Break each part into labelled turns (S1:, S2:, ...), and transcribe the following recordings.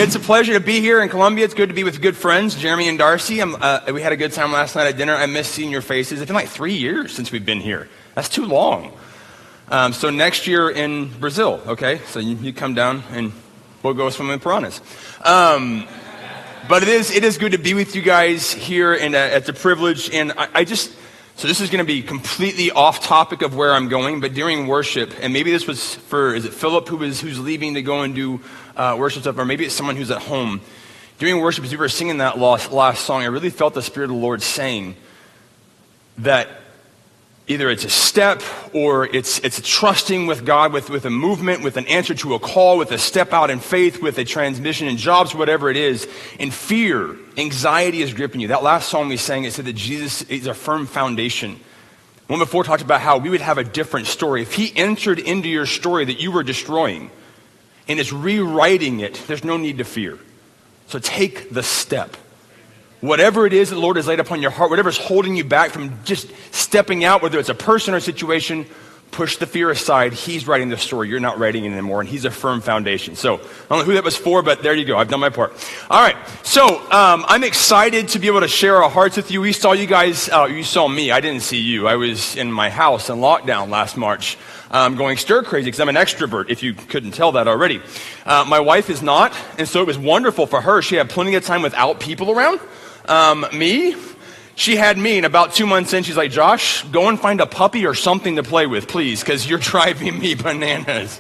S1: It's a pleasure to be here in Columbia. It's good to be with good friends, Jeremy and Darcy. We had a good time last night at dinner. I miss seeing your faces. It's been like 3 years since we've been here. That's too long. So next year in Brazil, okay? So you come down and we'll go swim in piranhas. But it is good to be with you guys here, and it's a privilege. And so this is going to be completely off topic of where I'm going, but during worship, and maybe this was is it Philip who's leaving to go and do worship stuff, or maybe it's someone who's at home. During worship, as we were singing that last song, I really felt the Spirit of the Lord saying that either it's a step or it's a trusting with God, with a movement, with an answer to a call, with a step out in faith, with a transition in jobs, whatever it is. And fear, anxiety is gripping you. That last song we sang, it said that Jesus is a firm foundation. One before talked about how we would have a different story. If he entered into your story that you were destroying and is rewriting it, there's no need to fear. So take the step. Whatever it is that the Lord has laid upon your heart, whatever's holding you back from just stepping out, whether it's a person or a situation, push the fear aside. He's writing the story. You're not writing it anymore, and he's a firm foundation. So I don't know who that was for, but there you go. I've done my part. All right. So I'm excited to be able to share our hearts with you. We saw you guys. You saw me. I didn't see you. I was in my house in lockdown last March. Going stir crazy because I'm an extrovert, if you couldn't tell that already. My wife is not, and so it was wonderful for her. She had plenty of time without people around. She had me, and about 2 months in, she's like, Josh, go and find a puppy or something to play with, please, because you're driving me bananas.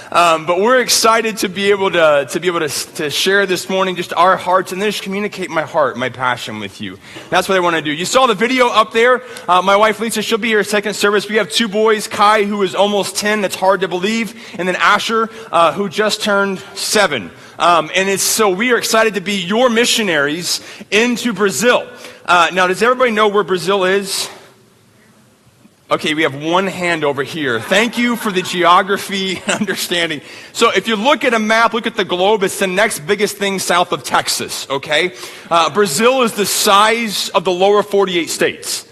S1: But we're excited to be able to share this morning just our hearts and then just communicate my heart, my passion with you. That's what I want to do. You saw the video up there. My wife Lisa, she'll be here second service. We have 2 boys, Kai, who is almost 10, that's hard to believe, and then Asher, who just turned 7. And so we are excited to be your missionaries into Brazil. Now, does everybody know where Brazil is? Okay, we have one hand over here. Thank you for the geography understanding. So if you look at a map, look at the globe, it's the next biggest thing south of Texas, okay? Brazil is the size of the lower 48 states.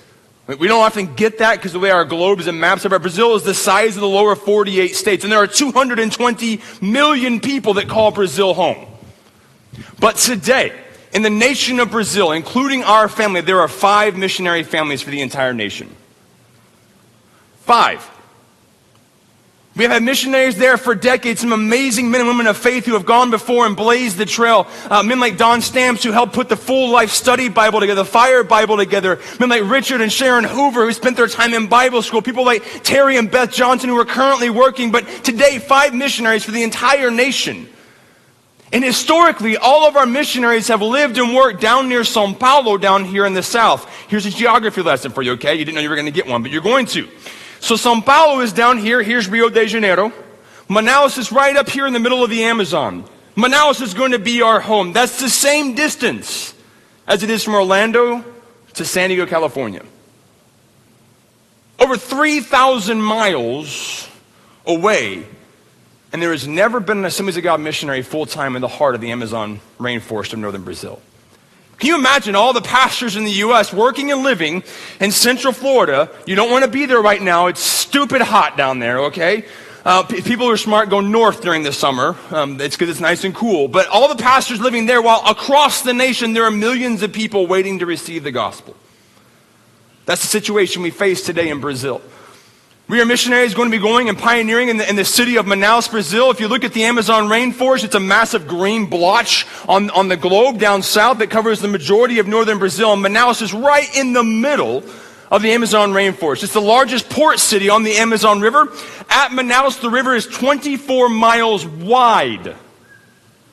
S1: We don't often get that because the way our globes and maps are, but Brazil is the size of the lower 48 states. And there are 220 million people that call Brazil home. But today, in the nation of Brazil, including our family, there are 5 missionary families for the entire nation. 5. We have had missionaries there for decades, some amazing men and women of faith who have gone before and blazed the trail. Men like Don Stamps, who helped put the Full Life Study Bible together, the Fire Bible together. Men like Richard and Sharon Hoover, who spent their time in Bible school. People like Terry and Beth Johnson, who are currently working. But today, 5 missionaries for the entire nation. And historically, all of our missionaries have lived and worked down near São Paulo, down here in the south. Here's a geography lesson for you, okay? You didn't know you were going to get one, but you're going to. So São Paulo is down here. Here's Rio de Janeiro. Manaus is right up here in the middle of the Amazon. Manaus is going to be our home. That's the same distance as it is from Orlando to San Diego, California. Over 3,000 miles away. And there has never been an Assemblies of God missionary full-time in the heart of the Amazon rainforest of northern Brazil. Can you imagine all the pastors in the U.S. working and living in Central Florida? You don't want to be there right now. It's stupid hot down there, okay? People who are smart go north during the summer. It's because it's nice and cool. But all the pastors living there, while across the nation there are millions of people waiting to receive the gospel. That's the situation we face today in Brazil. We are missionaries going to be going and pioneering in the city of Manaus, Brazil. If you look at the Amazon rainforest, it's a massive green blotch on the globe down south that covers the majority of northern Brazil. And Manaus is right in the middle of the Amazon rainforest. It's the largest port city on the Amazon River. At Manaus, the river is 24 miles wide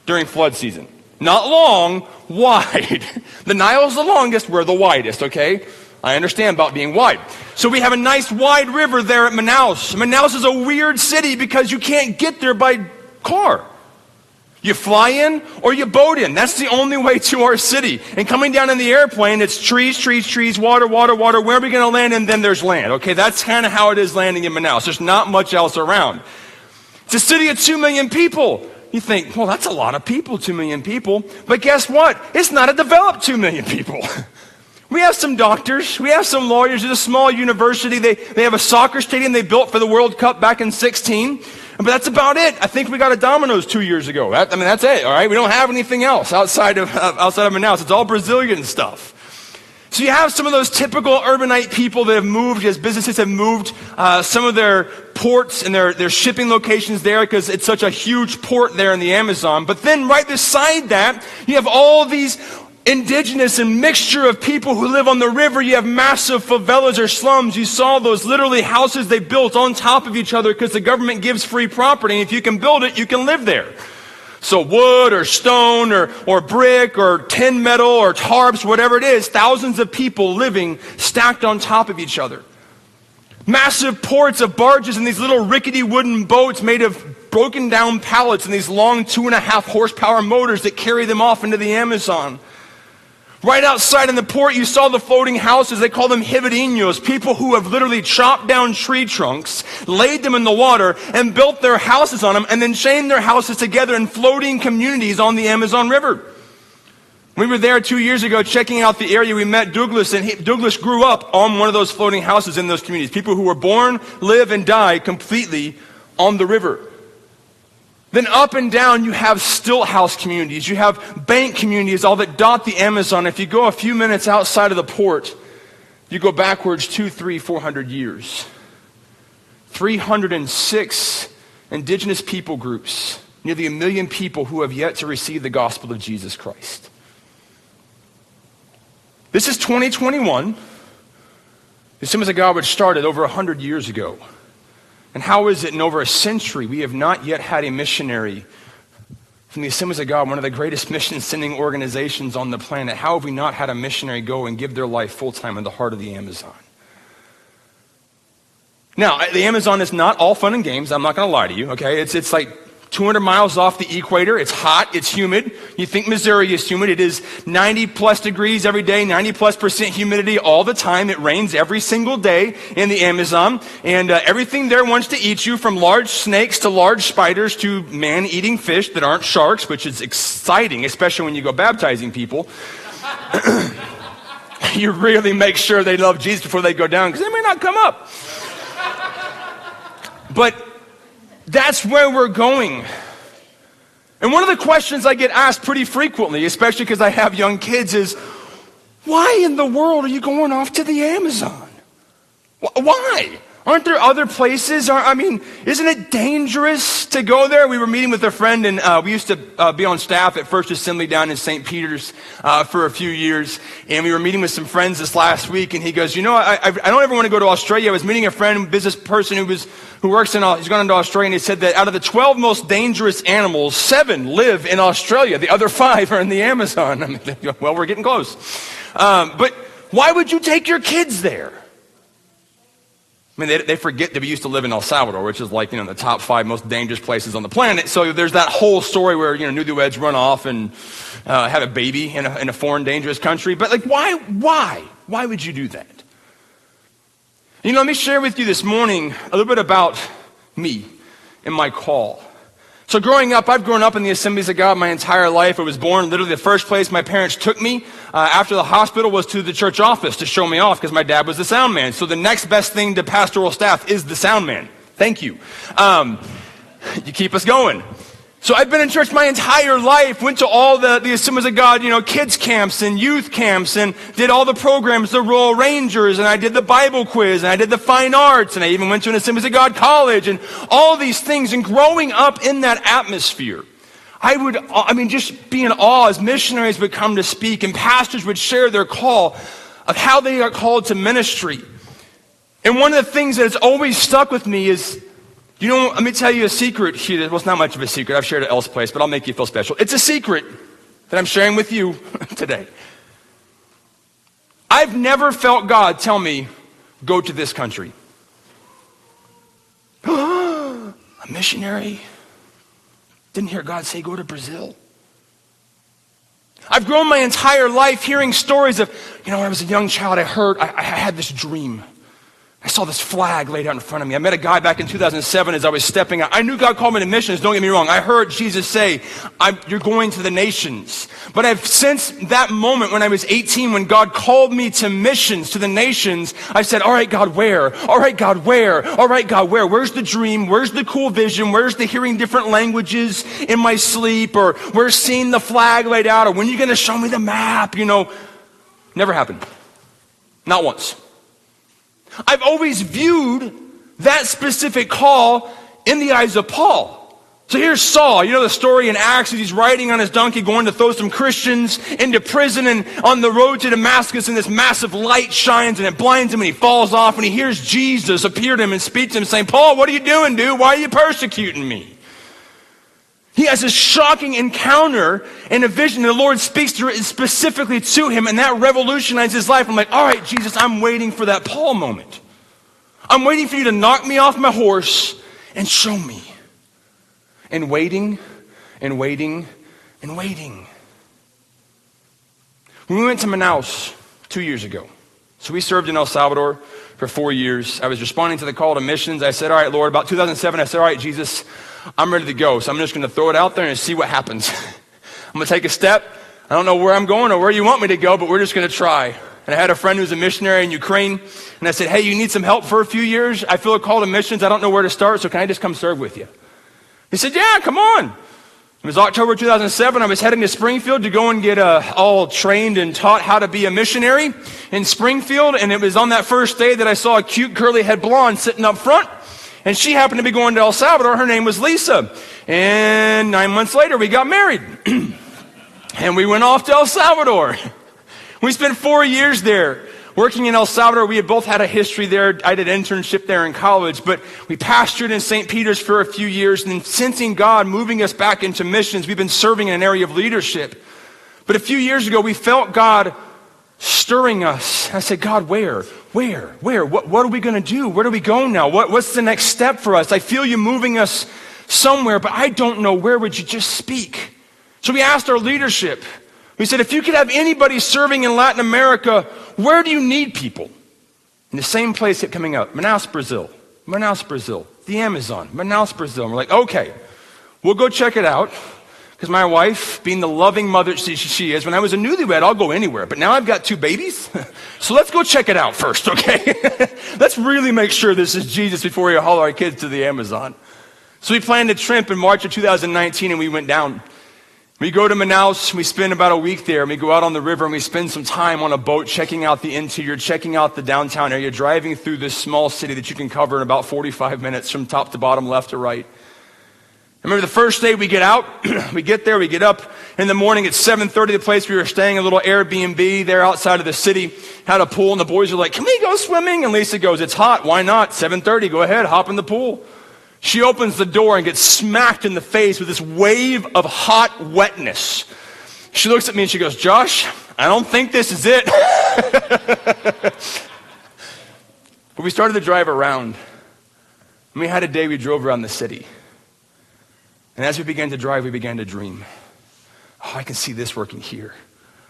S1: during flood season. Not long, wide. The Nile is the longest, we're the widest, okay? I understand about being wide. So we have a nice wide river there at Manaus. Manaus is a weird city because you can't get there by car. You fly in or you boat in. That's the only way to our city. And coming down in the airplane, it's trees, trees, trees, water, water, water. Where are we going to land? And then there's land. Okay, that's kind of how it is landing in Manaus. There's not much else around. It's a city of 2 million people. You think, well, that's a lot of people, 2 million people. But guess what? It's not a developed 2 million people. We have some doctors. We have some lawyers. It's a small university. They have a soccer stadium they built for the World Cup back in 2016. But that's about it. I think we got a Domino's 2 years ago. That's it, all right? We don't have anything else outside of Manaus. It's all Brazilian stuff. So you have some of those typical urbanite people that have moved, as businesses have moved some of their ports and their shipping locations there because it's such a huge port there in the Amazon. But then right beside that, you have all these indigenous and mixture of people who live on the river. You have massive favelas or slums. You saw those literally houses they built on top of each other because the government gives free property. And if you can build it, you can live there. So wood or stone or brick or tin metal or tarps, whatever it is, thousands of people living stacked on top of each other. Massive ports of barges and these little rickety wooden boats made of broken down pallets and these long 2.5 horsepower motors that carry them off into the Amazon. Right outside in the port, you saw the floating houses. They call them ribeirinhos, people who have literally chopped down tree trunks, laid them in the water, and built their houses on them, and then chained their houses together in floating communities on the Amazon River. We were there 2 years ago checking out the area. We met Douglas, and Douglas grew up on one of those floating houses in those communities. People who were born, live, and die completely on the river. Then up and down, you have stilt house communities. You have bank communities, all that dot the Amazon. If you go a few minutes outside of the port, you go backwards 200, 300, 400 years. 306 indigenous people groups, nearly 1 million people who have yet to receive the gospel of Jesus Christ. This is 2021. The Assemblies of God, which started over 100 years ago. And how is it in over a century we have not yet had a missionary from the Assemblies of God, one of the greatest mission-sending organizations on the planet? How have we not had a missionary go and give their life full-time in the heart of the Amazon? Now, the Amazon is not all fun and games. I'm not going to lie to you, okay? It's like 200 miles off the equator. It's hot. It's humid. You think Missouri is humid. It is 90 plus degrees every day, 90 plus % humidity all the time. It rains every single day in the Amazon. And everything there wants to eat you, from large snakes to large spiders to man-eating fish that aren't sharks, which is exciting, especially when you go baptizing people. You really make sure they love Jesus before they go down, because they may not come up. But that's where we're going. And one of the questions I get asked pretty frequently, especially because I have young kids, is, why in the world are you going off to the Amazon? Why? Aren't there other places? Isn't it dangerous to go there? We were meeting with a friend, and we used to be on staff at First Assembly down in St. Peter's for a few years. And we were meeting with some friends this last week, and he goes, I don't ever want to go to Australia. I was meeting a friend, business person who works he's gone into Australia, and he said that out of the 12 most dangerous animals, 7 live in Australia. The other 5 are in the Amazon. Well, we're getting close. But why would you take your kids there? They forget that we used to live in El Salvador, which is like, the top 5 most dangerous places on the planet. So there's that whole story where, newlyweds run off and have a baby in a foreign, dangerous country. But why? Why would you do that? Let me share with you this morning a little bit about me and my call. So growing up, I've grown up in the Assemblies of God my entire life. I was born literally the first place my parents took me after the hospital was to the church office to show me off, because my dad was the sound man. So the next best thing to pastoral staff is the sound man. Thank you. You keep us going. So I've been in church my entire life, went to all the Assemblies of God, kids camps and youth camps, and did all the programs, the Royal Rangers, and I did the Bible quiz, and I did the fine arts, and I even went to an Assemblies of God college, and all these things. And growing up in that atmosphere, I would just be in awe as missionaries would come to speak, and pastors would share their call of how they got called to ministry. And one of the things that has always stuck with me is, let me tell you a secret here. Well, it's not much of a secret. I've shared it elsewhere, but I'll make you feel special. It's a secret that I'm sharing with you today. I've never felt God tell me, go to this country. A missionary? Didn't hear God say, go to Brazil. I've grown my entire life hearing stories of, when I was a young child, I had this dream. I saw this flag laid out in front of me. I met a guy back in 2007 as I was stepping out. I knew God called me to missions, don't get me wrong. I heard Jesus say, you're going to the nations. But I've since that moment when I was 18, when God called me to missions, to the nations, I said, all right, God, where? All right, God, where? All right, God, where? Where's the dream? Where's the cool vision? Where's the hearing different languages in my sleep? Or where's seeing the flag laid out? Or when are you going to show me the map? Never happened. Not once. I've always viewed that specific call in the eyes of Paul. So here's Saul. You know the story in Acts as he's riding on his donkey going to throw some Christians into prison, and on the road to Damascus, and this massive light shines and it blinds him and he falls off, and he hears Jesus appear to him and speak to him saying, Paul, what are you doing, dude? Why are you persecuting me? He has a shocking encounter and a vision. The Lord speaks specifically to him, and that revolutionized his life. I'm like, all right, Jesus, I'm waiting for that Paul moment. I'm waiting for you to knock me off my horse and show me. And waiting and waiting and waiting. When we went to Manaus 2 years ago, so we served in El Salvador for 4 years. I was responding to the call to missions. I said, all right, Lord, about 2007, I said, all right, Jesus, I'm ready to go. So I'm just going to throw it out there and see what happens. I'm going to take a step. I don't know where I'm going or where you want me to go, but we're just going to try. And I had a friend who's a missionary in Ukraine, and I said, hey, you need some help for a few years? I feel a call to missions. I don't know where to start, so can I just come serve with you? He said, yeah, come on. It was October 2007. I was heading to Springfield to go and get all trained and taught how to be a missionary in Springfield. And it was on that first day that I saw a cute curly head blonde sitting up front. And she happened to be going to El Salvador. Her name was Lisa. And 9 months later, we got married. And we went off to El Salvador. We spent 4 years there working in El Salvador. We had both had a history there. I did an internship there in college, but we pastored in St. Peter's for a few years. And then sensing God moving us back into missions, we've been serving in an area of leadership. But a few years ago, we felt God stirring us. I said, God, where? What are we going to do? Where do we go now? What's the next step for us? I feel you moving us somewhere, but I don't know. Where would you just speak? So we asked our leadership. We said, if you could have anybody serving in Latin America, where do you need people? And the same place kept coming up. Manaus, Brazil. The Amazon. Manaus, Brazil. And we're like, okay, we'll go check it out. Because my wife, being the loving mother she is, when I was a newlywed, I'll go anywhere. But now I've got 2 babies. So let's go check it out first, okay? Let's really make sure this is Jesus before we haul our kids to the Amazon. So we planned a trip in March of 2019, and we went down. We go to Manaus, we spend about a week there, and we go out on the river, and we spend some time on a boat checking out the interior, checking out the downtown area, driving through this small city that you can cover in about 45 minutes from top to bottom, left to right. I remember the first day we get out, we get there, we get up in the morning at 7:30, the place we were staying, a little Airbnb there outside of the city, had a pool, and the boys are like, can we go swimming? And Lisa goes, it's hot, why not? 7:30, go ahead, hop in the pool. She opens the door and gets smacked in the face with this wave of hot wetness. She looks at me and she goes, Josh, I don't think this is it. But we started to drive around. And we had a day we drove around the city. And as we began to drive, we began to dream. Oh, I can see this working here.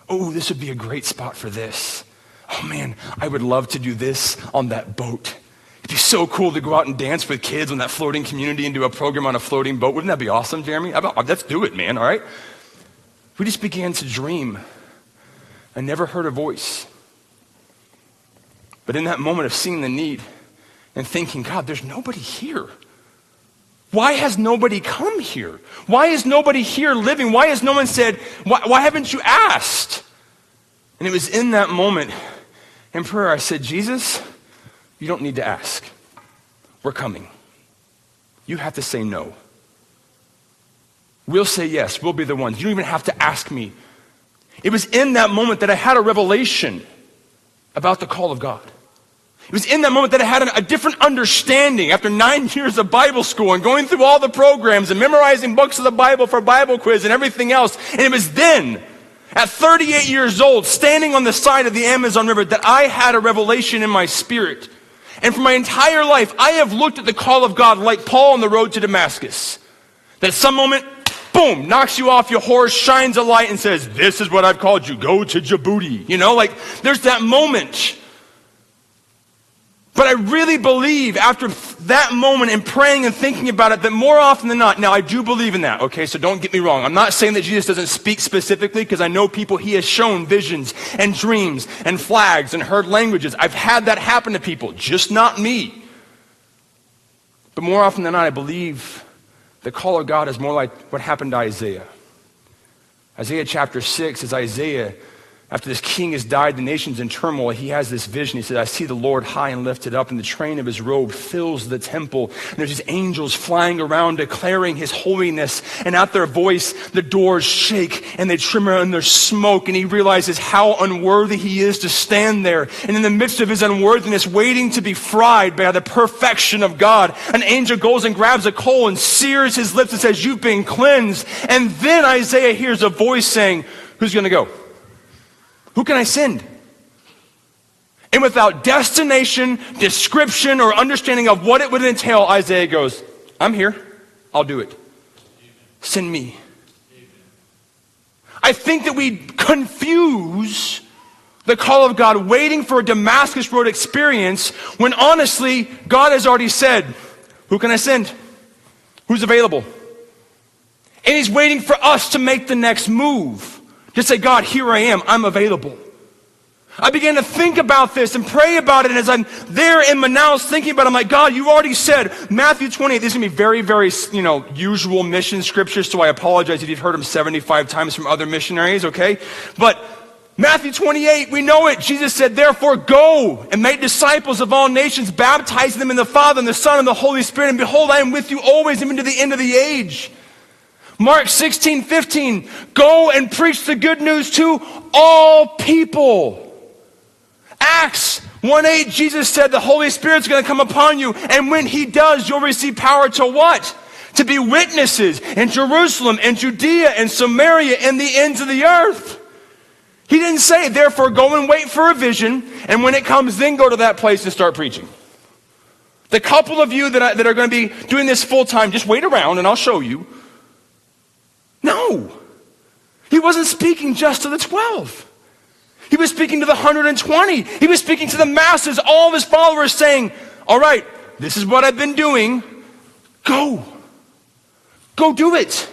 S1: Oh, this would be a great spot for this. Oh man, I would love to do this on that boat. It'd be so cool to go out and dance with kids on that floating community and do a program on a floating boat. Wouldn't that be awesome, Jeremy? Let's do it, man, all right? We just began to dream. I never heard a voice. But in that moment of seeing the need and thinking, God, there's nobody here. Why has nobody come here? Why is nobody here living? Why has no one said, why haven't you asked? And it was in that moment in prayer I said, Jesus, you don't need to ask. We're coming. You have to say no. We'll say yes. We'll be the ones. You don't even have to ask me. It was in that moment that I had a revelation about the call of God. It was in that moment that I had a different understanding after 9 years of Bible school and going through all the programs and memorizing books of the Bible for Bible quiz and everything else. And it was then, at 38 years old, standing on the side of the Amazon River, that I had a revelation in my spirit. And for my entire life, I have looked at the call of God like Paul on the road to Damascus. That at some moment, boom, knocks you off your horse, shines a light and says, this is what I've called you, go to Djibouti. You know, like there's that moment. But I really believe after that moment and praying and thinking about it that more often than not, now I do believe in that, okay, so don't get me wrong. I'm not saying that Jesus doesn't speak specifically, because I know people he has shown visions and dreams and flags and heard languages. I've had that happen to people, just not me. But more often than not, I believe the call of God is more like what happened to Isaiah. Isaiah chapter 6 is Isaiah. After this king has died, the nation's in turmoil, he has this vision. He said, I see the Lord high and lifted up, and the train of his robe fills the temple. And there's these angels flying around declaring his holiness. And at their voice, the doors shake and they tremor and there's smoke. And he realizes how unworthy he is to stand there. And in the midst of his unworthiness, waiting to be fried by the perfection of God, an angel goes and grabs a coal and sears his lips and says, you've been cleansed. And then Isaiah hears a voice saying, who's going to go? Who can I send? And without destination, description, or understanding of what it would entail, Isaiah goes, I'm here. I'll do it. Send me. I think that we confuse the call of God waiting for a Damascus Road experience when honestly, God has already said, who can I send? Who's available? And he's waiting for us to make the next move. Just say, God, here I am. I'm available. I began to think about this and pray about it. And as I'm there in Manaus thinking about it, I'm like, God, you already said, Matthew 28, this is going to be very, very, usual mission scriptures. So I apologize if you've heard them 75 times from other missionaries, okay? But Matthew 28, we know it. Jesus said, therefore go and make disciples of all nations, baptizing them in the Father and the Son and the Holy Spirit. And behold, I am with you always, even to the end of the age. Mark 16:15, go and preach the good news to all people. Acts 1:8, Jesus said the Holy Spirit's going to come upon you, and when he does, you'll receive power to what? To be witnesses in Jerusalem and Judea and Samaria and the ends of the earth. He didn't say, therefore go and wait for a vision, and when it comes, then go to that place and start preaching. The couple of you that are going to be doing this full time, just wait around and I'll show you. No, he wasn't speaking just to the 12. He was speaking to the 120. He was speaking to the masses, all of his followers, saying, all right, this is what I've been doing. Go do it.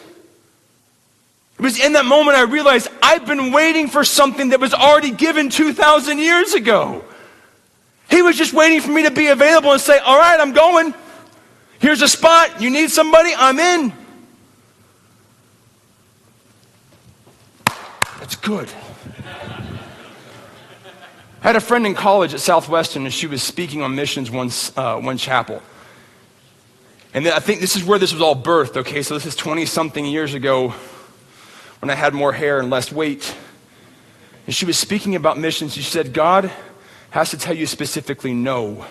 S1: It was in that moment I realized I've been waiting for something that was already given 2,000 years ago. He was just waiting for me to be available and say, all right, I'm going. Here's a spot. You need somebody? I'm in. That's good. I had a friend in college at Southwestern, and she was speaking on missions one chapel. And I think this is where this was all birthed, okay? So this is 20-something years ago when I had more hair and less weight. And she was speaking about missions. She said, God has to tell you specifically no,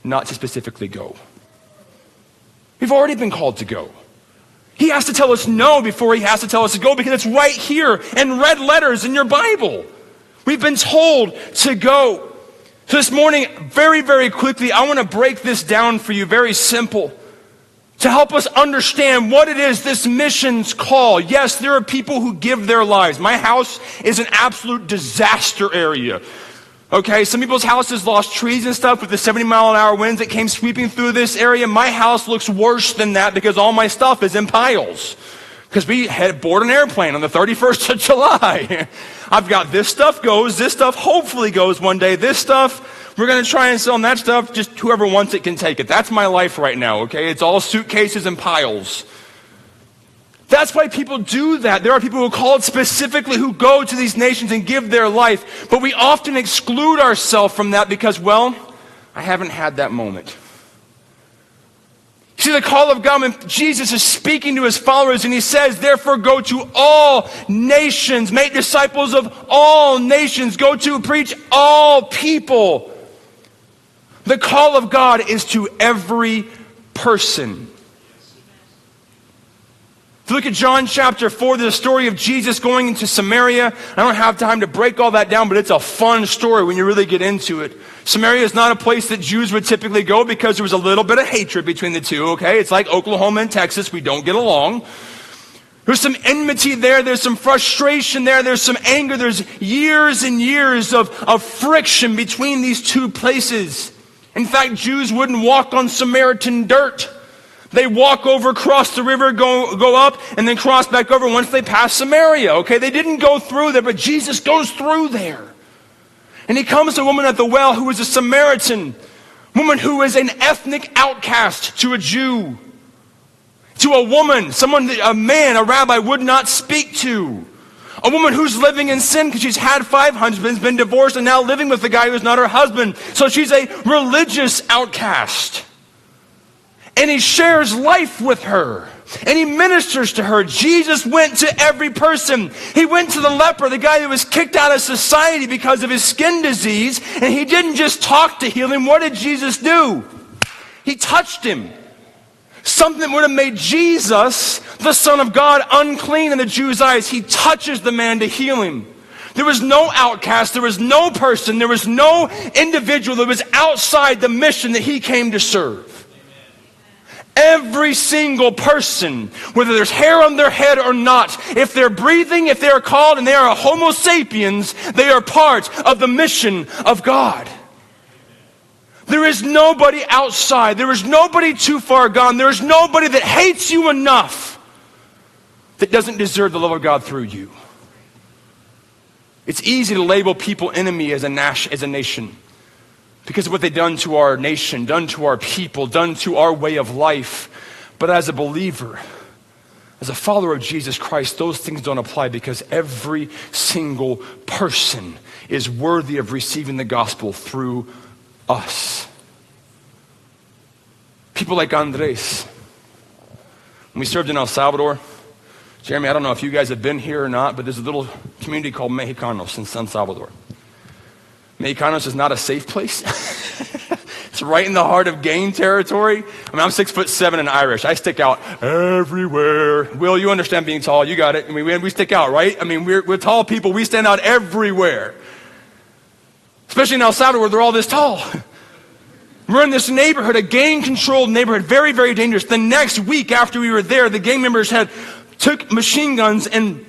S1: not to specifically go. We've already been called to go. He has to tell us no before he has to tell us to go, because it's right here in red letters in your Bible. We've been told to go. So this morning, very, very quickly, I want to break this down for you, very simple, to help us understand what it is this missions call. Yes, there are people who give their lives. My house is an absolute disaster area. Okay, some people's houses lost trees and stuff with the 70-mile-an-hour winds that came sweeping through this area. My house looks worse than that because all my stuff is in piles. Because we had board an airplane on the 31st of July. I've got this stuff goes, this stuff hopefully goes one day. This stuff, we're going to try and sell, and that stuff, just whoever wants it can take it. That's my life right now, okay? It's all suitcases and piles. That's why people do that. There are people who call it specifically who go to these nations and give their life. But we often exclude ourselves from that because, well, I haven't had that moment. See, the call of God, when Jesus is speaking to his followers and he says, therefore go to all nations, make disciples of all nations, go to preach all people. The call of God is to every person. If you look at John chapter 4, there's a story of Jesus going into Samaria. I don't have time to break all that down, but it's a fun story when you really get into it. Samaria is not a place that Jews would typically go because there was a little bit of hatred between the two, okay? It's like Oklahoma and Texas. We don't get along. There's some enmity there. There's some frustration there. There's some anger. There's years and years of friction between these two places. In fact, Jews wouldn't walk on Samaritan dirt. They walk over, cross the river, go up, and then cross back over once they pass Samaria, okay? They didn't go through there, but Jesus goes through there. And he comes to a woman at the well who is a Samaritan, woman who is an ethnic outcast to a Jew, to a woman, a man, a rabbi would not speak to. A woman who's living in sin because she's had 5 husbands, been divorced, and now living with a guy who's not her husband. So she's a religious outcast. And he shares life with her. And he ministers to her. Jesus went to every person. He went to the leper, the guy that was kicked out of society because of his skin disease. And he didn't just talk to heal him. What did Jesus do? He touched him. Something that would have made Jesus, the Son of God, unclean in the Jews' eyes. He touches the man to heal him. There was no outcast. There was no person. There was no individual that was outside the mission that he came to serve. Every single person, whether there's hair on their head or not, if they're breathing, if they are called, and they are a Homo sapiens, they are part of the mission of God. There is nobody outside. There is nobody too far gone. There is nobody that hates you enough that doesn't deserve the love of God through you. It's easy to label people enemy as a nation. Because of what they've done to our nation, done to our people, done to our way of life. But as a believer, as a follower of Jesus Christ, those things don't apply because every single person is worthy of receiving the gospel through us. People like Andres. When we served in El Salvador, Jeremy, I don't know if you guys have been here or not, but there's a little community called Mexicanos in San Salvador. Mexicanos is not a safe place. It's right in the heart of gang territory. I mean, I'm 6'7" and Irish. I stick out everywhere. Will, you understand being tall. You got it. I mean, we stick out, right? I mean, we're tall people. We stand out everywhere. Especially in El Salvador where they're all this tall. We're in this neighborhood, a gang-controlled neighborhood, very, very dangerous. The next week after we were there, the gang members took machine guns and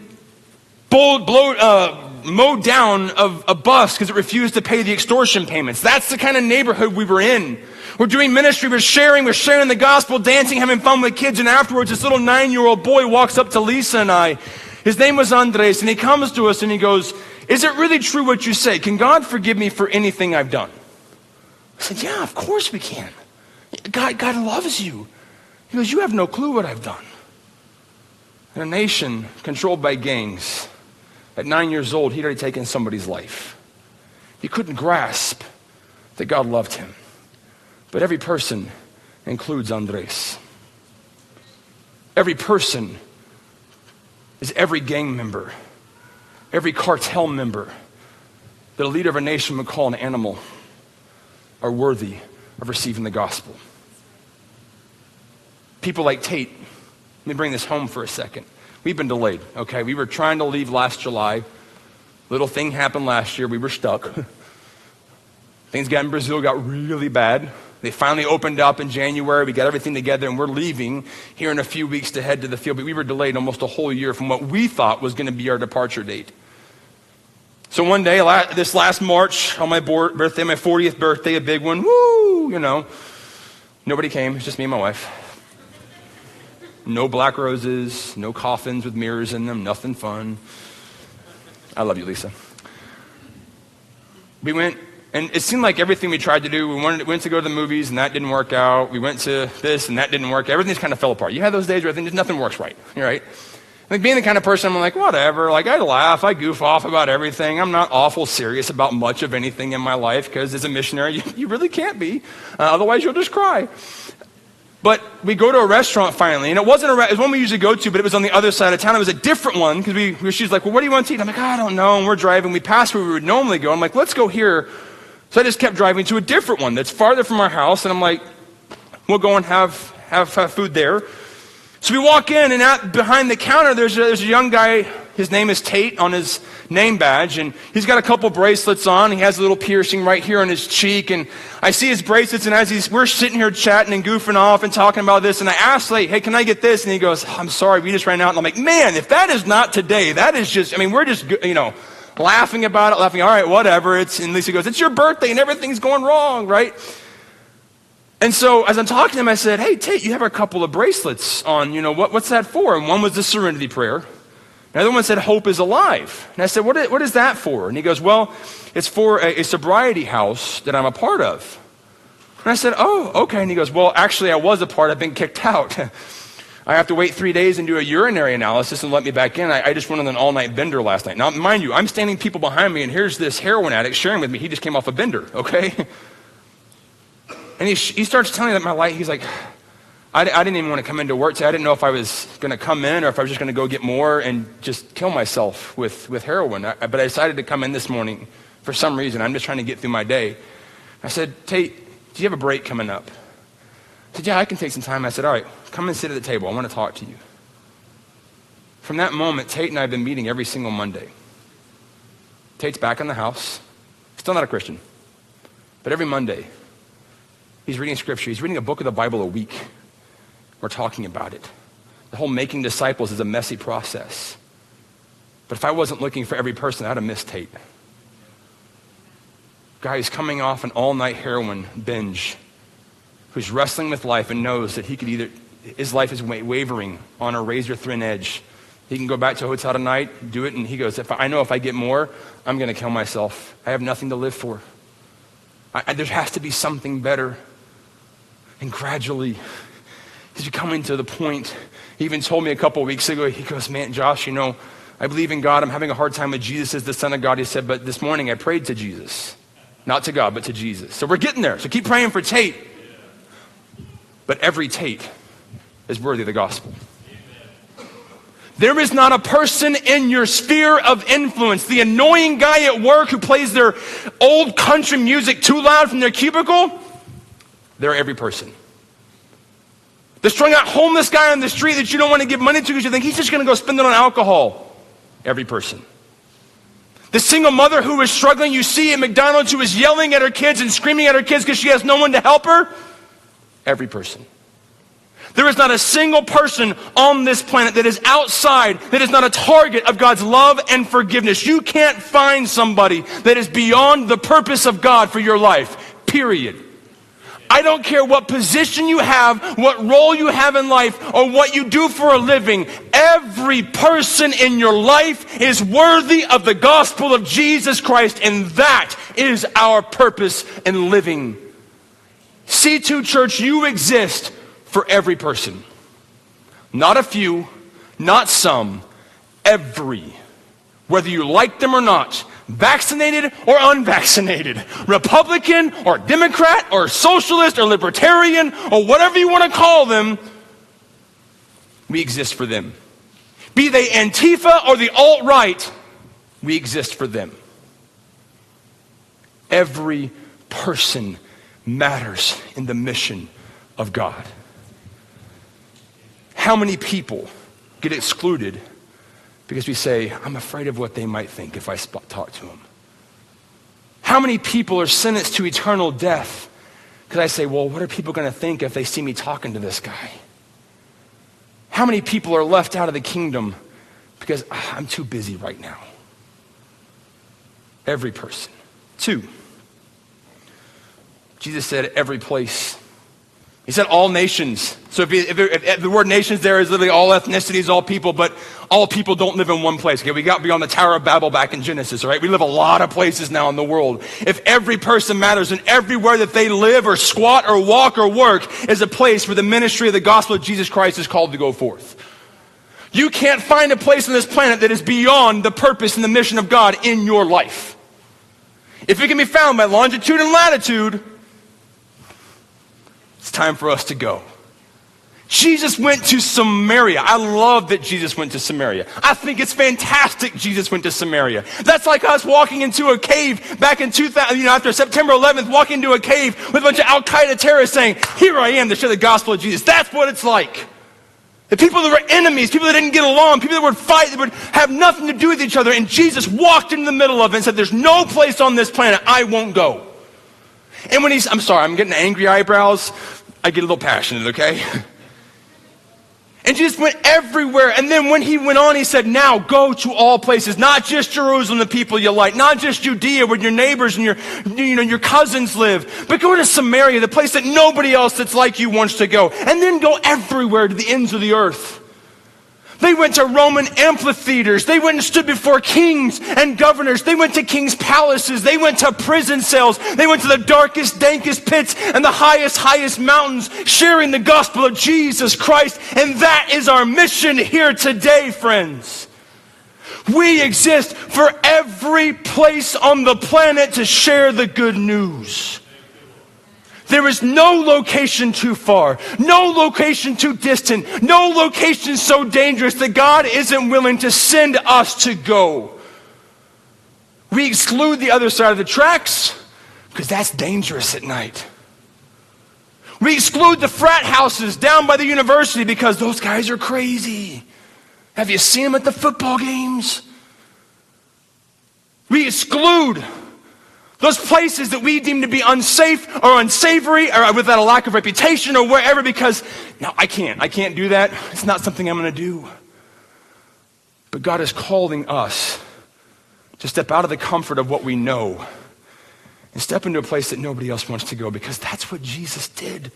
S1: mowed down a bus because it refused to pay the extortion payments. That's the kind of neighborhood we were in. We're doing ministry, we're sharing the gospel, dancing, having fun with kids, and afterwards this little 9-year-old boy walks up to Lisa and I. His name was Andres, and he comes to us and he goes, "Is it really true what you say? Can God forgive me for anything I've done?" I said, "Yeah, of course we can. God loves you." He goes, "You have no clue what I've done." In a nation controlled by gangs, at 9 years old, he'd already taken somebody's life. He couldn't grasp that God loved him. But every person includes Andres. Every person is every gang member, every cartel member that a leader of a nation would call an animal are worthy of receiving the gospel. People like Tate, let me bring this home for a second. We've been delayed, okay? We were trying to leave last July. Little thing happened last year. We were stuck. Things in Brazil got really bad. They finally opened up in January. We got everything together, and we're leaving here in a few weeks to head to the field. But we were delayed almost a whole year from what we thought was going to be our departure date. So one day, this last March, on my birthday, my 40th birthday, a big one, woo, nobody came. It's just me and my wife. No black roses, no coffins with mirrors in them, nothing fun. I love you, Lisa. We went, and it seemed like everything we tried to do, we went to go to the movies, and that didn't work out. We went to this, and that didn't work out. Everything just kind of fell apart. You had those days where nothing works right, right? Like being the kind of person, I'm like, whatever. Like, I laugh, I goof off about everything. I'm not awful serious about much of anything in my life, because as a missionary, you really can't be. Otherwise, you'll just cry. But we go to a restaurant finally, and it wasn't it was one we usually go to, but it was on the other side of town. It was a different one, because she's like, "Well, what do you want to eat?" I'm like, "I don't know." And we're driving. We passed where we would normally go. I'm like, "Let's go here." So I just kept driving to a different one that's farther from our house, and I'm like, "We'll go and have food there." So we walk in, and behind the counter, there's a young guy. His name is Tate on his name badge, and he's got a couple bracelets on. He has a little piercing right here on his cheek, and I see his bracelets, and we're sitting here chatting and goofing off and talking about this, and I asked, like, "Hey, can I get this?" And he goes, "I'm sorry, we just ran out." And I'm like, man, if that is not today, that is just, we're just, laughing about it, all right, whatever. And Lisa goes, "It's your birthday, and everything's going wrong, right?" And so as I'm talking to him, I said, hey, Tate, you have a couple of bracelets on, what's that for? And one was the serenity prayer. Another one said, hope is alive. And I said, what is that for? And he goes, well, it's for a sobriety house that I'm a part of. And I said, oh, okay. And he goes, well, actually, I was a part. I've been kicked out. I have to wait 3 days and do a urinary analysis and let me back in. I just went on an all-night bender last night. Now, mind you, I'm standing people behind me, and here's this heroin addict sharing with me. He just came off a bender, okay? And he starts telling me that my life, he's like, I didn't even want to come into work today. I didn't know if I was going to come in or if I was just going to go get more and just kill myself with heroin. But I decided to come in this morning for some reason. I'm just trying to get through my day. I said, Tate, do you have a break coming up? I said, yeah, I can take some time. I said, all right, come and sit at the table. I want to talk to you. From that moment, Tate and I have been meeting every single Monday. Tate's back in the house. Still not a Christian. But every Monday, he's reading scripture. He's reading a book of the Bible a week. We're talking about it. The whole making disciples is a messy process. But if I wasn't looking for every person, I'd have missed Tate. Guy who's coming off an all-night heroin binge, who's wrestling with life and knows that his life is wavering on a razor-thin edge. He can go back to a hotel tonight, do it, and he goes, I know if I get more, I'm going to kill myself. I have nothing to live for. There has to be something better. And gradually, he's coming to the point. He even told me a couple of weeks ago, he goes, man, Josh, I believe in God. I'm having a hard time with Jesus as the Son of God. He said, but this morning I prayed to Jesus. Not to God, but to Jesus. So we're getting there. So keep praying for Tate. But every Tate is worthy of the gospel. There is not a person in your sphere of influence, the annoying guy at work who plays their old country music too loud from their cubicle, they're every person. The strung out homeless guy on the street that you don't want to give money to because you think he's just going to go spend it on alcohol, every person. The single mother who is struggling, you see at McDonald's, who is yelling at her kids and screaming at her kids because she has no one to help her, every person. There is not a single person on this planet that is outside, that is not a target of God's love and forgiveness. You can't find somebody that is beyond the purpose of God for your life, period. I don't care what position you have, what role you have in life, or what you do for a living. Every person in your life is worthy of the gospel of Jesus Christ, and that is our purpose in living. C2 Church, you exist for every person. Not a few, not some, every. Whether you like them or not, vaccinated or unvaccinated, Republican or Democrat or socialist or libertarian or whatever you want to call them, we exist for them. Be they Antifa or the alt-right, we exist for them. Every person matters in the mission of God. How many people get excluded because we say, I'm afraid of what they might think if I talk to them? How many people are sentenced to eternal death because I say, well, what are people going to think if they see me talking to this guy? How many people are left out of the kingdom because I'm too busy right now? Every person. 2, Jesus said every place. He said all nations. So if the word nations there is literally all ethnicities, all people, but all people don't live in one place. Okay, we got beyond the Tower of Babel back in Genesis, all right? We live a lot of places now in the world. If every person matters and everywhere that they live or squat or walk or work is a place where the ministry of the gospel of Jesus Christ is called to go forth. You can't find a place on this planet that is beyond the purpose and the mission of God in your life. If it can be found by longitude and latitude, it's time for us to go. Jesus went to Samaria. I love that Jesus went to Samaria. I think it's fantastic Jesus went to Samaria. That's like us walking into a cave back in 2000, after September 11th, walking into a cave with a bunch of Al-Qaeda terrorists saying, here I am to share the gospel of Jesus. That's what it's like. The people that were enemies, people that didn't get along, people that would fight, that would have nothing to do with each other. And Jesus walked into the middle of it and said, there's no place on this planet I won't go. And when I'm getting angry eyebrows. I get a little passionate, okay? And Jesus went everywhere. And then when he went on, he said, now go to all places, not just Jerusalem, the people you like, not just Judea where your neighbors and your cousins live, but go to Samaria, the place that nobody else that's like you wants to go. And then go everywhere to the ends of the earth. They went to Roman amphitheaters. They went and stood before kings and governors. They went to kings' palaces. They went to prison cells. They went to the darkest, dankest pits and the highest mountains, sharing the gospel of Jesus Christ. And that is our mission here today, friends. We exist for every place on the planet to share the good news. There is no location too far, no location too distant, no location so dangerous that God isn't willing to send us to go. We exclude the other side of the tracks because that's dangerous at night. We exclude the frat houses down by the university because those guys are crazy. Have you seen them at the football games? We exclude those places that we deem to be unsafe or unsavory or without a lack of reputation or wherever because, no, I can't do that. It's not something I'm going to do. But God is calling us to step out of the comfort of what we know and step into a place that nobody else wants to go because that's what Jesus did.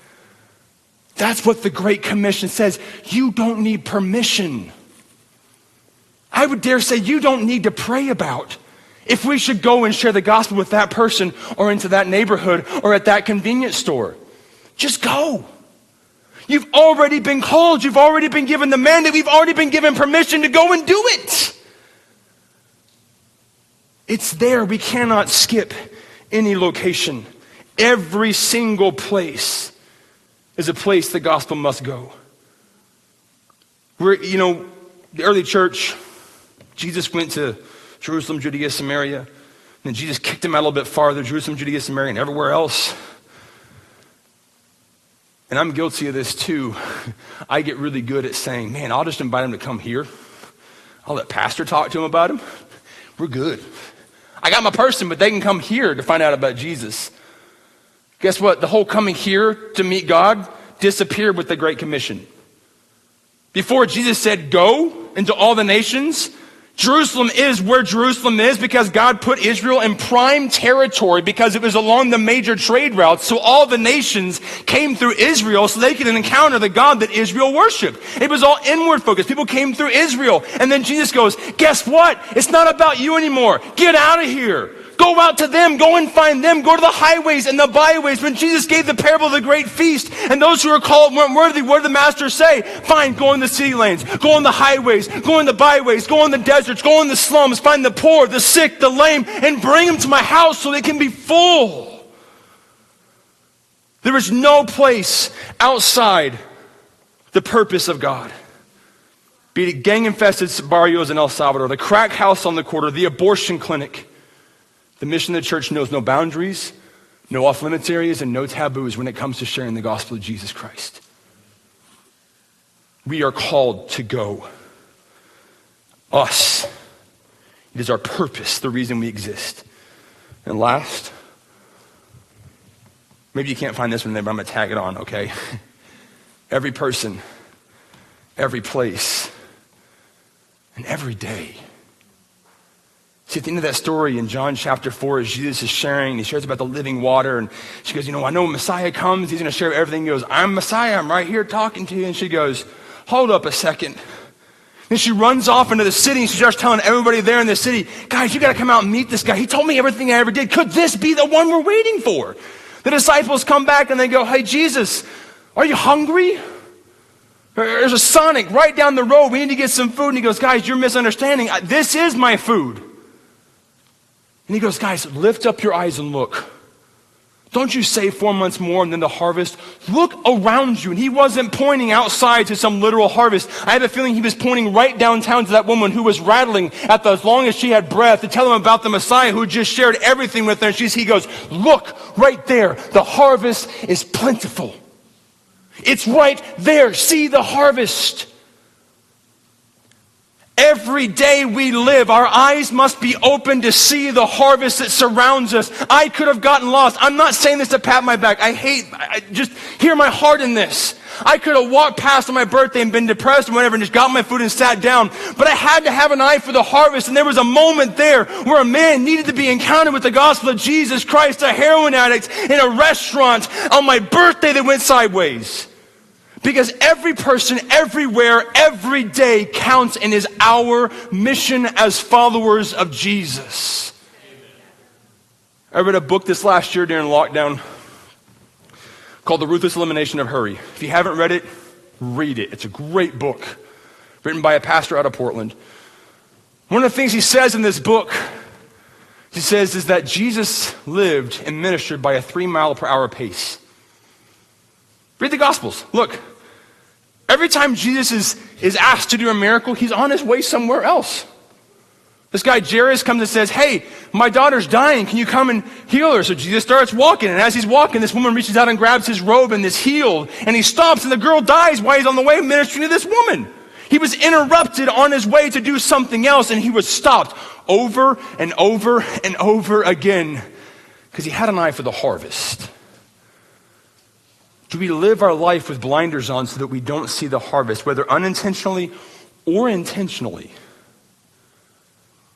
S1: That's what the Great Commission says. You don't need permission. I would dare say you don't need to pray about if we should go and share the gospel with that person or into that neighborhood or at that convenience store. Just go. You've already been called. You've already been given the mandate. We've already been given permission to go and do it. It's there. We cannot skip any location. Every single place is a place the gospel must go. The early church, Jesus went to Jerusalem, Judea, Samaria. And then Jesus kicked him out a little bit farther, Jerusalem, Judea, Samaria, and everywhere else. And I'm guilty of this too. I get really good at saying, man, I'll just invite him to come here. I'll let pastor talk to him about him. We're good. I got my person, but they can come here to find out about Jesus. Guess what? The whole coming here to meet God disappeared with the Great Commission. Before Jesus said, go into all the nations, Jerusalem is where Jerusalem is because God put Israel in prime territory because it was along the major trade routes. So all the nations came through Israel so they could encounter the God that Israel worshiped. It was all inward focused. People came through Israel. And then Jesus goes, guess what? It's not about you anymore. Get out of here. Go out to them. Go and find them. Go to the highways and the byways. When Jesus gave the parable of the great feast and those who were called weren't worthy, what did the master say? Fine, go in the city lanes. Go on the highways. Go in the byways. Go in the deserts. Go in the slums. Find the poor, the sick, the lame, and bring them to my house so they can be full. There is no place outside the purpose of God. Be it gang-infested barrios in El Salvador, the crack house on the corner, the abortion clinic. The mission of the church knows no boundaries, no off-limits areas, and no taboos when it comes to sharing the gospel of Jesus Christ. We are called to go. Us. It is our purpose, the reason we exist. And last, maybe you can't find this one there, but I'm going to tag it on, okay? Every person, every place, and every day. See, at the end of that story in John chapter 4, as Jesus is sharing, he shares about the living water, and she goes, I know when Messiah comes, he's going to share everything. He goes, I'm Messiah, I'm right here talking to you. And she goes, hold up a second. Then she runs off into the city, and she starts telling everybody there in the city, guys, you got to come out and meet this guy. He told me everything I ever did. Could this be the one we're waiting for? The disciples come back, and they go, hey, Jesus, are you hungry? There's a Sonic right down the road. We need to get some food. And he goes, guys, you're misunderstanding. This is my food. And he goes, guys, lift up your eyes and look. Don't you say 4 months more and then the harvest? Look around you. And he wasn't pointing outside to some literal harvest. I have a feeling he was pointing right downtown to that woman who was rattling as long as she had breath to tell him about the Messiah who just shared everything with her. And he goes, look right there. The harvest is plentiful. It's right there. See the harvest. Every day we live, our eyes must be open to see the harvest that surrounds us. I could have gotten lost. I'm not saying this to pat my back. I just hear my heart in this. I could have walked past on my birthday and been depressed or whatever and just got my food and sat down. But I had to have an eye for the harvest. And there was a moment there where a man needed to be encountered with the gospel of Jesus Christ, a heroin addict in a restaurant on my birthday that went sideways. Because every person, everywhere, every day counts and is our mission as followers of Jesus. I read a book this last year during lockdown called The Ruthless Elimination of Hurry. If you haven't read it, read it. It's a great book written by a pastor out of Portland. One of the things he says in this book, he says, is that Jesus lived and ministered by a 3-mile-per-hour pace. Read the Gospels. Look, every time Jesus is asked to do a miracle, he's on his way somewhere else. This guy Jairus comes and says, hey, my daughter's dying. Can you come and heal her? So Jesus starts walking. And as he's walking, this woman reaches out and grabs his robe and is healed. And he stops and the girl dies while he's on the way ministering to this woman. He was interrupted on his way to do something else. And he was stopped over and over and over again because he had an eye for the harvest. Do we live our life with blinders on so that we don't see the harvest, whether unintentionally or intentionally?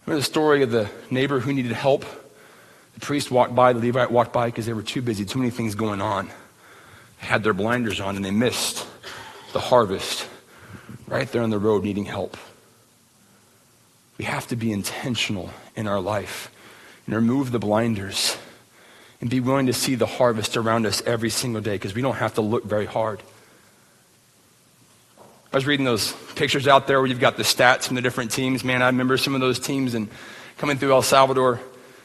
S1: Remember the story of the neighbor who needed help? The priest walked by, the Levite walked by because they were too busy, too many things going on. They had their blinders on and they missed the harvest right there on the road needing help. We have to be intentional in our life and remove the blinders and be willing to see the harvest around us every single day because we don't have to look very hard. I was reading those pictures out there where you've got the stats from the different teams. Man, I remember some of those teams and coming through El Salvador.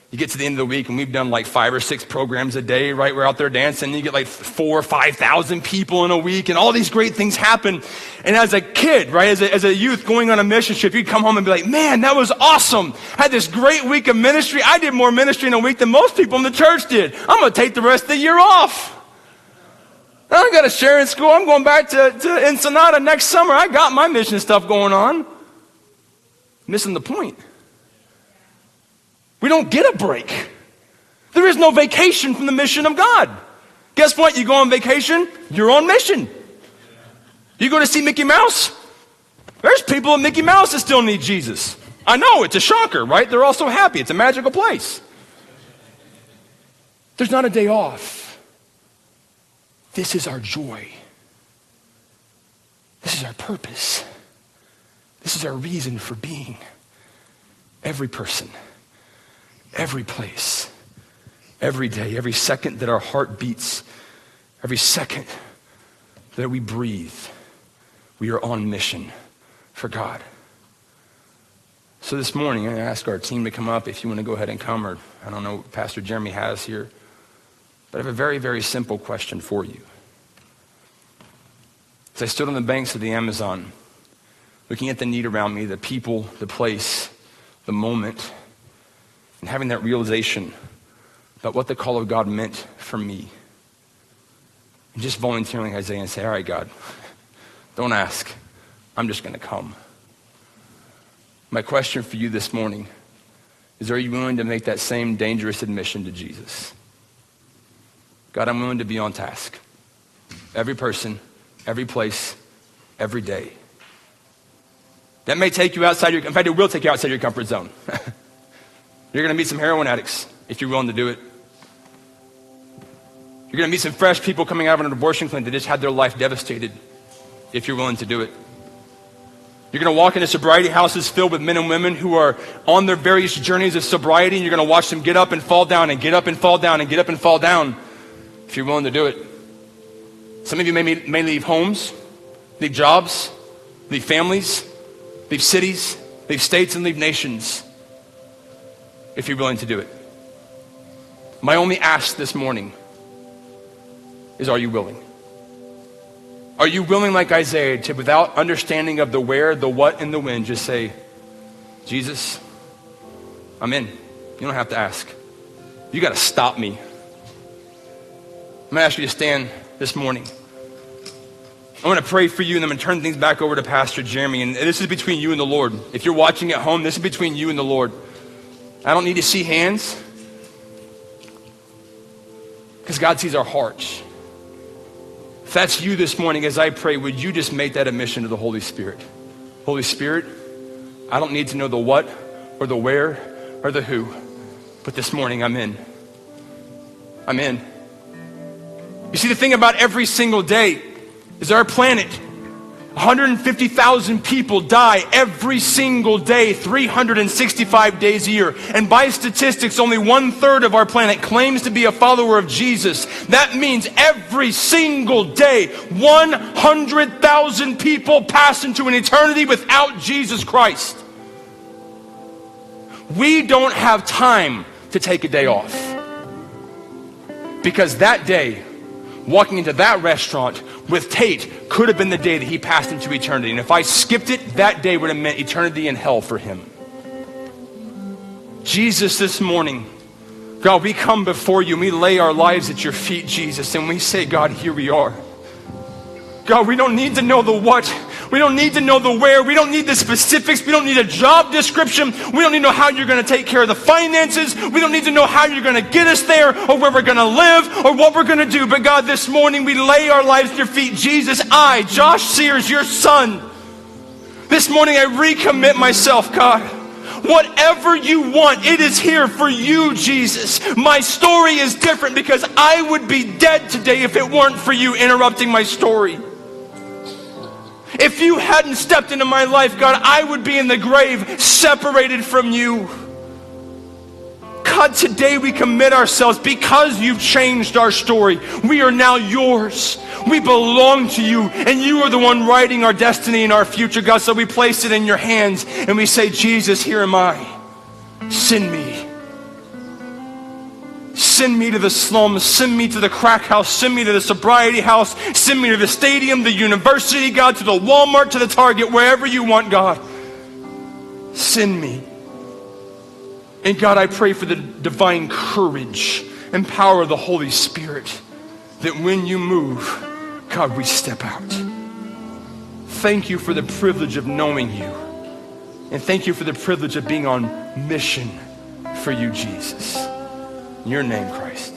S1: You get to the end of the week and we've done like 5 or 6 programs a day, right? We're out there dancing. You get like 4,000 or 5,000 people in a week and all these great things happen. And as a kid, right, as a youth going on a mission trip, you'd come home and be like, man, that was awesome. I had this great week of ministry. I did more ministry in a week than most people in the church did. I'm going to take the rest of the year off. I don't got to share in school. I'm going back to Ensenada next summer. I got my mission stuff going on. Missing the point. We don't get a break. There is no vacation from the mission of God. Guess what? You go on vacation, you're on mission. You go to see Mickey Mouse, there's people at Mickey Mouse that still need Jesus. I know, it's a shocker, right? They're all so happy. It's a magical place. There's not a day off. This is our joy. This is our purpose. This is our reason for being. Every person, every place, every day, every second that our heart beats, every second that we breathe, we are on mission for God. So this morning, I ask our team to come up if you want to go ahead and come, or I don't know what Pastor Jeremy has here. But I have a very, very simple question for you. As I stood on the banks of the Amazon, looking at the need around me, the people, the place, the moment, and having that realization about what the call of God meant for me, and just volunteering like Isaiah and say, all right, God, don't ask. I'm just going to come. My question for you this morning is, are you willing to make that same dangerous admission to Jesus? God, I'm willing to be on task. Every person, every place, every day. That may take you outside in fact, it will take you outside your comfort zone. You're going to meet some heroin addicts if you're willing to do it. You're going to meet some fresh people coming out of an abortion clinic that just had their life devastated if you're willing to do it. You're going to walk into sobriety houses filled with men and women who are on their various journeys of sobriety, and you're going to watch them get up and fall down and get up and fall down and get up and fall down if you're willing to do it. Some of you may leave homes, leave jobs, leave families, leave cities, leave states, and leave nations if you're willing to do it. My only ask this morning is, are you willing? Are you willing, like Isaiah, to, without understanding of the where, the what, and the when, just say, Jesus, I'm in. You don't have to ask. You got to stop me. I'm going to ask you to stand this morning. I'm going to pray for you, and I'm going to turn things back over to Pastor Jeremy. And this is between you and the Lord. If you're watching at home, this is between you and the Lord. I don't need to see hands, because God sees our hearts. If that's you this morning, as I pray, would you just make that a mission to the Holy Spirit? Holy Spirit, I don't need to know the what or the where or the who, but this morning I'm in. I'm in. You see, the thing about every single day is our planet, 150,000 people die every single day, 365 days a year. And by statistics, only 1/3 of our planet claims to be a follower of Jesus. That means every single day, 100,000 people pass into an eternity without Jesus Christ. We don't have time to take a day off. Because that day, walking into that restaurant with Tate could have been the day that he passed into eternity. And if I skipped it, that day would have meant eternity in hell for him. Jesus, this morning, God, we come before you and we lay our lives at your feet, Jesus, and we say, God, here we are. God, we don't need to know the what. We don't need to know the where. We don't need the specifics. We don't need a job description. We don't need to know how you're going to take care of the finances. We don't need to know how you're going to get us there or where we're going to live or what we're going to do. But God, this morning we lay our lives at your feet. Jesus, I, Josh Sears, your son, this morning I recommit myself, God. Whatever you want, it is here for you, Jesus. My story is different because I would be dead today if it weren't for you interrupting my story. If you hadn't stepped into my life, God, I would be in the grave, separated from you. God, today we commit ourselves because you've changed our story. We are now yours. We belong to you, and you are the one writing our destiny and our future, God. So we place it in your hands, and we say, Jesus, here am I. Send me. Send me to the slums, send me to the crack house, send me to the sobriety house, send me to the stadium, the university, God, to the Walmart, to the Target, wherever you want, God. Send me. And God, I pray for the divine courage and power of the Holy Spirit that when you move, God, we step out. Thank you for the privilege of knowing you. And thank you for the privilege of being on mission for you, Jesus. In your name, Christ.